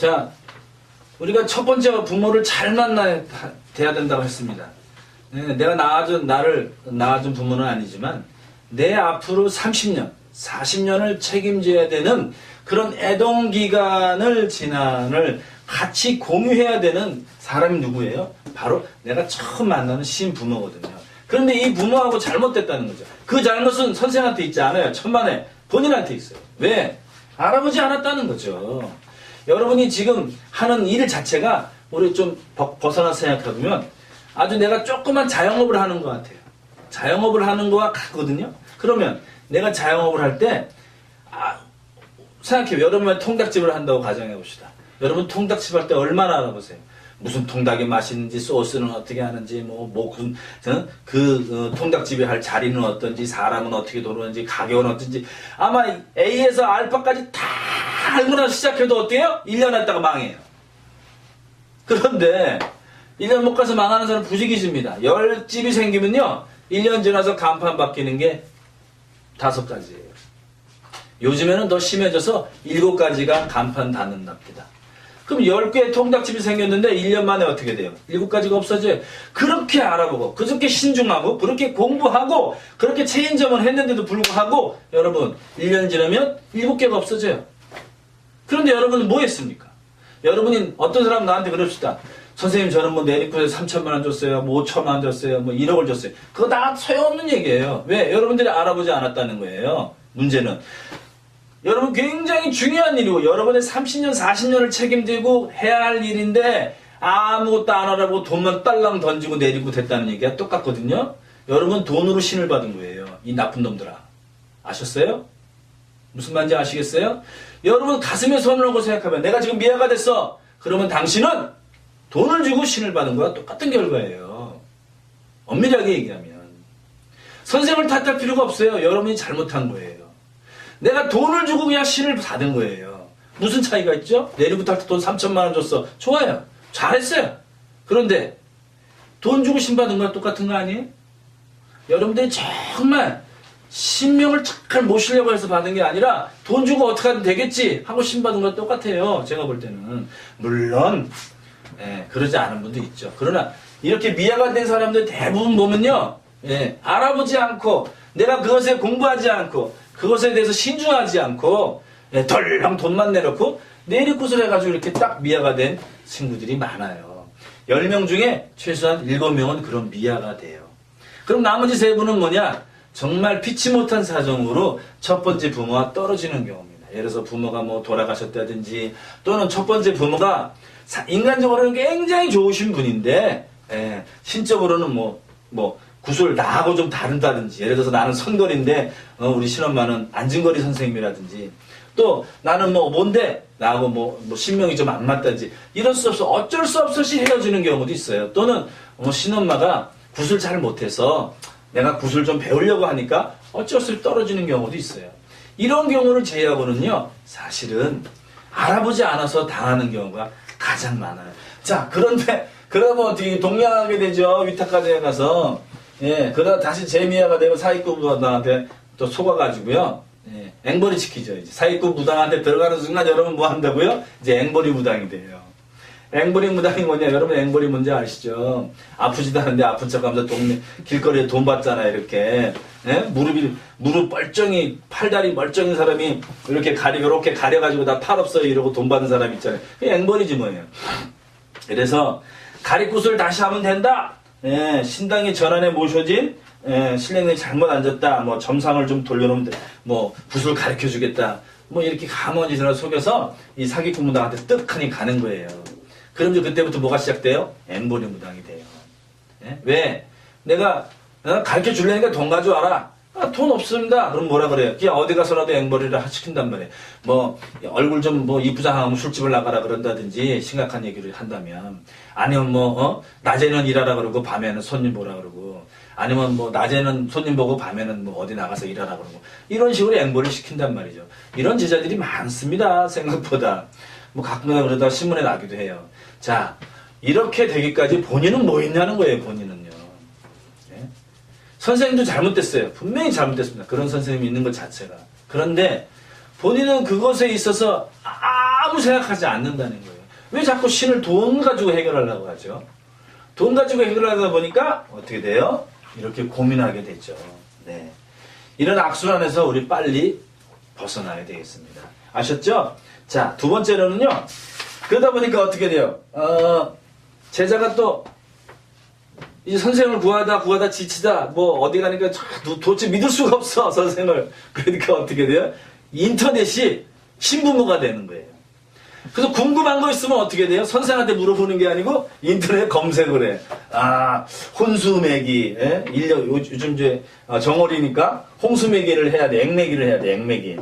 자, 우리가 첫 번째 부모를 잘 만나야 돼야 된다고 했습니다. 내가 나를 낳아준 부모는 아니지만 내 앞으로 30년, 40년을 책임져야 되는 그런 애동기간을 지난을 같이 공유해야 되는 사람이 누구예요? 바로 내가 처음 만나는 신부모거든요. 그런데 이 부모하고 잘못됐다는 거죠. 그 잘못은 선생한테 있지 않아요. 천만에 본인한테 있어요. 왜? 알아보지 않았다는 거죠. 여러분이 지금 하는 일 자체가 우리 좀 벗어나서 생각해보면 아주 내가 조그만 자영업을 하는 것 같아요. 자영업을 하는 거와 같거든요. 그러면 내가 자영업을 할 때 생각해요. 여러분이 통닭집을 한다고 가정해 봅시다. 여러분 통닭집 할 때 얼마나 알아보세요. 무슨 통닭이 맛있는지, 소스는 어떻게 하는지, 통닭집이 할 자리는 어떤지, 사람은 어떻게 도는지, 가격은 어떤지, 아마 A에서 알파까지 다 알고 나서 시작해도 어때요? 1년 했다가 망해요. 그런데 1년 못 가서 망하는 사람 부지기수입니다. 10집이 생기면요, 1년 지나서 간판 바뀌는 게 5가지예요. 요즘에는 더 심해져서 7가지가 간판 닫는답니다. 그럼 10개의 통닭집이 생겼는데 1년 만에 어떻게 돼요? 7가지가 없어져요. 그렇게 알아보고, 그렇게 신중하고, 그렇게 공부하고, 그렇게 체인점을 했는데도 불구하고, 여러분, 1년 지나면 7개가 없어져요. 그런데 여러분은 뭐 했습니까? 여러분이 어떤 사람 나한테 그럽시다. 선생님, 저는 뭐 내리코에서 3천만 원 줬어요. 뭐 5천만 원 줬어요. 뭐 1억을 줬어요. 그거 다 소용없는 얘기예요. 왜? 여러분들이 알아보지 않았다는 거예요. 문제는. 여러분 굉장히 중요한 일이고 여러분의 30년, 40년을 책임지고 해야 할 일인데 아무것도 안 알아보고 돈만 딸랑 던지고 내리고 됐다는 얘기가 똑같거든요. 여러분 돈으로 신을 받은 거예요. 이 나쁜 놈들아. 아셨어요? 무슨 말인지 아시겠어요? 여러분 가슴에 손을 얹고 생각하면 내가 지금 미아가 됐어. 그러면 당신은 돈을 주고 신을 받은 거와 똑같은 결과예요. 엄밀하게 얘기하면. 선생을 탓할 필요가 없어요. 여러분이 잘못한 거예요. 내가 돈을 주고 그냥 신을 받은 거예요. 무슨 차이가 있죠? 내리부터 할 때 돈 3천만 원 줬어. 좋아요. 잘했어요. 그런데 돈 주고 신 받은 거랑 똑같은 거 아니에요? 여러분들이 정말 신명을 잘 모시려고 해서 받은 게 아니라 돈 주고 어떻게 하면 되겠지 하고 신 받은 거랑 똑같아요. 제가 볼 때는. 물론 그러지 않은 분도 있죠. 그러나 이렇게 미아가 된 사람들 대부분 보면요. 알아보지 않고 내가 그것에 공부하지 않고 그것에 대해서 신중하지 않고 덜렁 돈만 내놓고 내리굿을 해가지고 이렇게 딱 미아가 된 친구들이 많아요. 10명 중에 최소한 7명은 그런 미아가 돼요. 그럼 나머지 3분은 뭐냐? 정말 피치 못한 사정으로 첫 번째 부모와 떨어지는 경우입니다. 예를 들어서 부모가 뭐 돌아가셨다든지 또는 첫 번째 부모가 인간적으로는 굉장히 좋으신 분인데 신적으로는 구술 나하고 좀 다른다든지 예를 들어서 나는 선거리인데 우리 신엄마는 안진거리 선생님이라든지 또 나는 뭔데 나하고 신명이 좀 안 맞다든지 이럴 수 없어 어쩔 수 없이 헤어지는 경우도 있어요. 또는 신엄마가 굿을 잘 못해서 내가 굿을 좀 배우려고 하니까 어쩔 수 없이 떨어지는 경우도 있어요. 이런 경우를 제외하고는요 사실은 알아보지 않아서 당하는 경우가 가장 많아요. 자 그런데 그러면 어떻게 동냥하게 되죠. 위탁가정에 가서 그러다 다시 재미아가 되고 사기꾼 무당한테 또 속아가지고요. 앵벌이 시키죠. 이제 사기꾼 무당한테 들어가는 순간 여러분 뭐 한다고요? 이제 앵벌이 무당이 돼요. 앵벌이 무당이 뭐냐? 여러분 앵벌이 뭔지 아시죠? 아프지도 않은데 아픈 척하면서 동네 길거리에 돈 받잖아요. 이렇게 무릎 멀쩡히 팔다리 멀쩡한 사람이 이렇게 가려가지고 나 팔 없어요 이러고 돈 받는 사람 있잖아요. 그게 앵벌이지 뭐예요. 그래서 가리굿을 다시 하면 된다. 신당의 전안에 모셔진 신령이 잘못 앉았다. 점상을 좀 돌려놓으면 돼. 굿을 가르쳐주겠다. 이렇게 가만히 속여서 이 사기꾼 무당한테 떡하니 가는 거예요. 그럼 이제 그때부터 뭐가 시작돼요? 앵벌이 무당이 돼요. 왜? 내가 가르쳐 줄래니까 돈 가져와라. 돈 없습니다. 그럼 뭐라 그래요? 그냥 어디 가서라도 앵벌이를 시킨단 말이에요. 얼굴 좀 이쁘장하면 술집을 나가라 그런다든지 심각한 얘기를 한다면 아니면 낮에는 일하라 그러고 밤에는 손님 보라 그러고 아니면 낮에는 손님 보고 밤에는 어디 나가서 일하라 그러고 이런 식으로 앵벌을 시킨단 말이죠. 이런 제자들이 많습니다. 생각보다. 가끔가다 그러다가 신문에 나기도 해요. 자, 이렇게 되기까지 본인은 뭐 했냐는 거예요. 본인은요. 선생님도 잘못됐어요. 분명히 잘못됐습니다. 그런 선생님이 있는 것 자체가. 그런데 본인은 그것에 있어서 아무 생각하지 않는다는 거예요. 왜 자꾸 신을 돈 가지고 해결하려고 하죠? 돈 가지고 해결하다 보니까 어떻게 돼요? 이렇게 고민하게 되죠. 네. 이런 악순환에서 우리 빨리 벗어나야 되겠습니다. 아셨죠? 자, 두 번째로는요. 그러다 보니까 어떻게 돼요? 제자가 또 이제 선생님을 구하다 지치다 뭐 어디 가니까 도대체 믿을 수가 없어 선생을. 그러니까 어떻게 돼요? 인터넷이 신부모가 되는 거예요. 그래서 궁금한 거 있으면 어떻게 돼요? 선생한테 물어보는 게 아니고 인터넷 검색을 해. 혼수매기. 요즘 이제 정월이니까 홍수매기를 해야 돼. 액매기를 해야 돼. 액매기.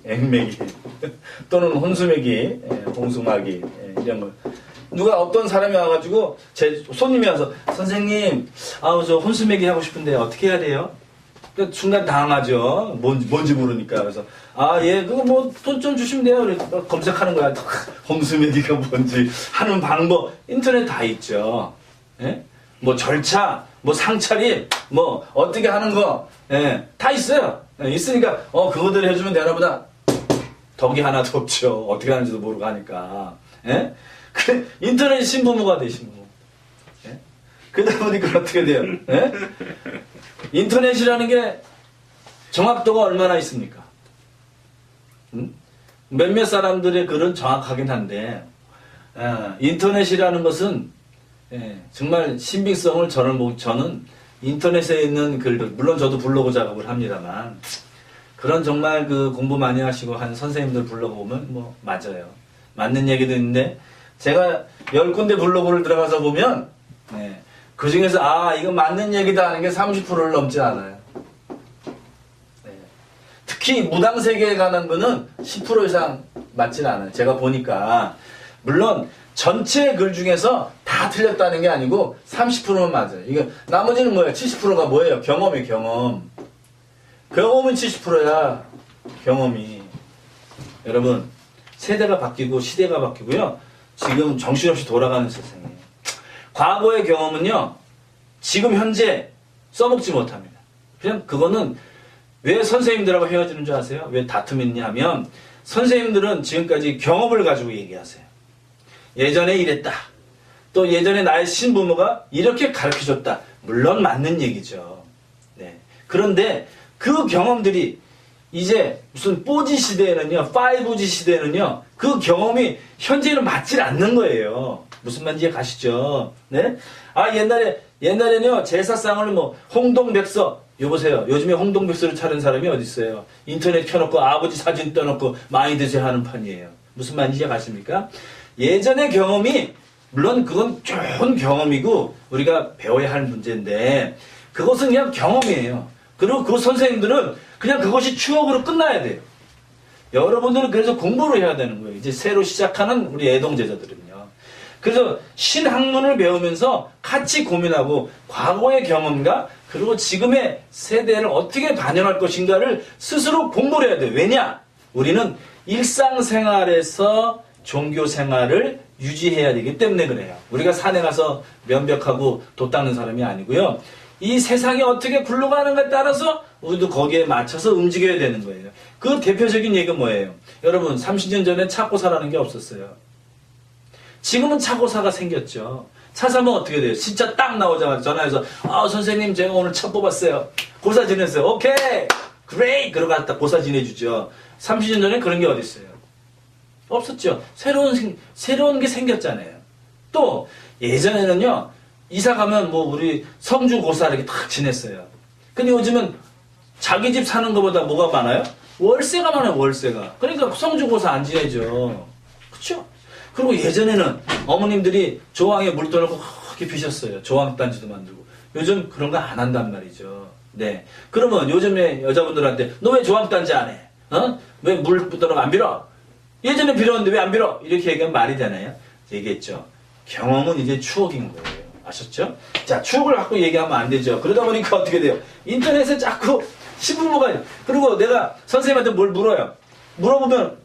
액매기. 또는 혼수매기, 홍수마기 이런 걸. 누가 어떤 사람이 와가지고 제 손님이 와서 선생님, 저 혼수매기 하고 싶은데 어떻게 해야 돼요? 그러니까 순간 당하죠. 뭔지 모르니까. 그래서 예, 그거 뭐 돈 좀 주시면 돼요. 그래서 검색하는 거야. 홍수매기가 뭔지 하는 방법 인터넷 다 있죠. 예? 뭐 절차, 뭐 상차림, 뭐 어떻게 하는 거, 다 있어요. 있으니까 그거대로 해주면 되나 보다. 덕이 하나도 없죠. 어떻게 하는지도 모르고 하니까. 예? 그래, 인터넷 신부모가 되신 거. 예? 그러다 보니까 어떻게 돼요? 예? 인터넷이라는 게 정확도가 얼마나 있습니까? 몇몇 사람들의 글은 정확하긴 한데, 인터넷이라는 것은 정말 신빙성을 저는 인터넷에 있는 글들, 물론 저도 블로그 작업을 합니다만, 그런 정말 그 공부 많이 하시고 한 선생님들 블로그 보면 뭐 맞아요. 맞는 얘기도 있는데 제가 10군데 블로그를 들어가서 보면 그 중에서 이거 맞는 얘기다 하는 게 30%를 넘지 않아요. 특히 무당세계에 관한 거는 10% 이상 맞진 않아요. 제가 보니까 물론 전체 글 중에서 다 틀렸다는 게 아니고 30%는 맞아요. 이게 나머지는 뭐예요? 70%가 뭐예요? 경험이에요. 경험은 70%야. 경험이. 여러분, 세대가 바뀌고 시대가 바뀌고요. 지금 정신없이 돌아가는 세상이에요. 과거의 경험은요. 지금 현재 써먹지 못합니다. 그냥 그거는 왜 선생님들하고 헤어지는 줄 아세요? 왜 다툼이 있냐 하면 선생님들은 지금까지 경험을 가지고 얘기하세요. 예전에 이랬다. 또 예전에 나의 신부모가 이렇게 가르쳐줬다. 물론 맞는 얘기죠. 네. 그런데 그 경험들이 이제 무슨 4G 시대에는요, 5G 시대에는요, 그 경험이 현재는 맞질 않는 거예요. 무슨 말인지 가시죠? 네? 옛날에는요, 제사상을 뭐, 홍동백서, 여보세요. 요즘에 홍동백서를 차린 사람이 어디 있어요? 인터넷 켜놓고 아버지 사진 떠놓고 많이 드세요 하는 판이에요. 무슨 말인지 가십니까? 예전의 경험이, 물론 그건 좋은 경험이고, 우리가 배워야 할 문제인데, 그것은 그냥 경험이에요. 그리고 그 선생님들은 그냥 그것이 추억으로 끝나야 돼요. 여러분들은 그래서 공부를 해야 되는 거예요. 이제 새로 시작하는 우리 애동제자들은요. 그래서 신학문을 배우면서 같이 고민하고 과거의 경험과 그리고 지금의 세대를 어떻게 반영할 것인가를 스스로 공부를 해야 돼요. 왜냐? 우리는 일상생활에서 종교생활을 유지해야 되기 때문에 그래요. 우리가 산에 가서 면벽하고 돛 닦는 사람이 아니고요. 이 세상이 어떻게 굴러가는가에 따라서 우리도 거기에 맞춰서 움직여야 되는 거예요. 그 대표적인 얘기가 뭐예요? 여러분 30년 전에 차고사라는 게 없었어요. 지금은 차고사가 생겼죠. 차 사면 어떻게 돼요? 진짜 딱 나오자마자 전화해서 선생님 제가 오늘 차 뽑았어요. 고사 지냈어요. 오케이! 그레이! 그러고 갖다 고사 지내주죠. 30년 전에 그런 게 어디 있어요? 없었죠. 새로운 게 생겼잖아요. 또 예전에는요. 이사 가면 뭐 우리 성주 고사 이렇게 딱 지냈어요. 근데 요즘은 자기 집 사는 것보다 뭐가 많아요? 월세가 많아요, 월세가. 그러니까 성주 고사 안 지내죠. 그쵸? 그리고 예전에는 어머님들이 조항에 물 떠놓고 그렇게 비셨어요. 조항단지도 만들고. 요즘 그런 거 안 한단 말이죠. 네. 그러면 요즘에 여자분들한테 너 왜 조항단지 안 해? 왜 물 떠놓고 안 빌어? 예전에 빌었는데 왜 안 빌어? 이렇게 얘기하면 말이 되나요? 얘기했죠. 경험은 이제 추억인 거예요. 아셨죠? 자, 추억을 갖고 얘기하면 안 되죠. 그러다 보니까 어떻게 돼요? 인터넷에 자꾸 신부모가, 그리고 내가 선생님한테 뭘 물어요. 물어보면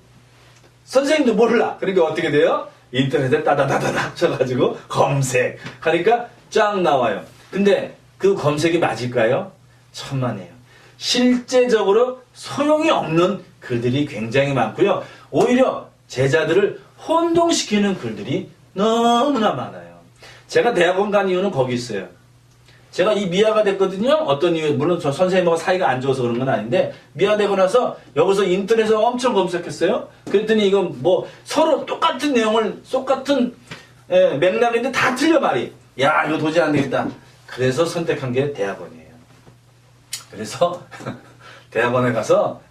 선생님도 몰라. 그러니까 어떻게 돼요? 인터넷에 따다다다다 쳐가지고 검색하니까 쫙 나와요. 근데 그 검색이 맞을까요? 천만에요. 실제적으로 소용이 없는 글들이 굉장히 많고요. 오히려 제자들을 혼동시키는 글들이 너무나 많아요. 제가 대학원 간 이유는 거기 있어요. 제가 이 미아가 됐거든요. 어떤 이유, 물론 저 선생님하고 사이가 안 좋아서 그런 건 아닌데, 미아 되고 나서 여기서 인터넷에 엄청 검색했어요. 그랬더니 이건 뭐 서로 똑같은 내용을, 똑같은 맥락인데 다 틀려 말이. 야, 이거 도저히 안 되겠다. 그래서 선택한 게 대학원이에요. 그래서 대학원에 가서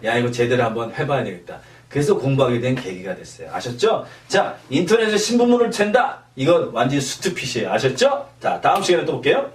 야, 이거 제대로 한번 해봐야 되겠다. 그래서 공부하게 된 계기가 됐어요. 아셨죠? 자, 인터넷에 신문물을 챈다. 이건 완전히 수트핏이에요. 아셨죠? 자, 다음 시간에 또 볼게요.